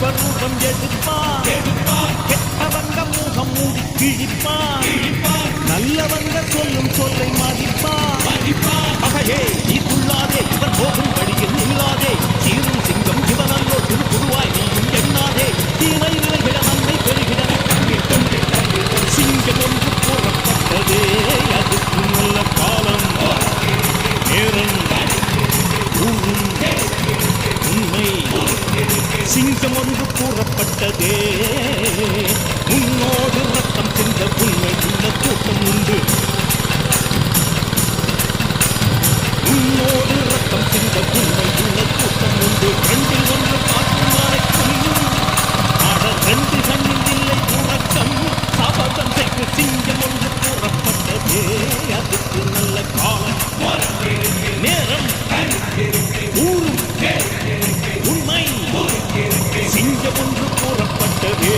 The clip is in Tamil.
விஸ்வரூபம் எடுப்பான். கெட்டவங்க முகம் மூடி கிழிப்பான். நல்லவங்க சொல்லும் சொல்லை மதிப்பான். மகையே நீ துள்ளாதே, இவர் போகும் வழியில் நில்லாதே. சீரும் சிங்கம் இவனல்லோ திருப்புருவாய் நீயும் எண்ணாதே. தீமை விளைகிட நன்மை பெறுகிட சிங்கம் ஒன்று கூறப்பட்டதே, அதுக்கு நல்ல காலம் நேரம் ஊரும் உண்மை. சிங்கம் ஒன்று கூறப்பட்டதே, உன்னோடு ரத்தம் சிந்த உண்மை உள்ள கூட்டம் உண்டு. உன்னோடு ரத்தம் சிந்த உண்மை உள்ள கூட்டம் உண்டு. ரெண்டில் ஒன்று பார்க்கும் வரைக்கும் ஆட ரெண்டு கண்ணில் இல்லை உறக்கம். சாபதந்தைக்கு சிங்கம் ஒன்று கூறப்பட்டதே, அதுக்கு நல்ல காலம் நேரம் ஊரும் உண்மை. சிங்கம் ஒன்று கூறப்பட்டதே.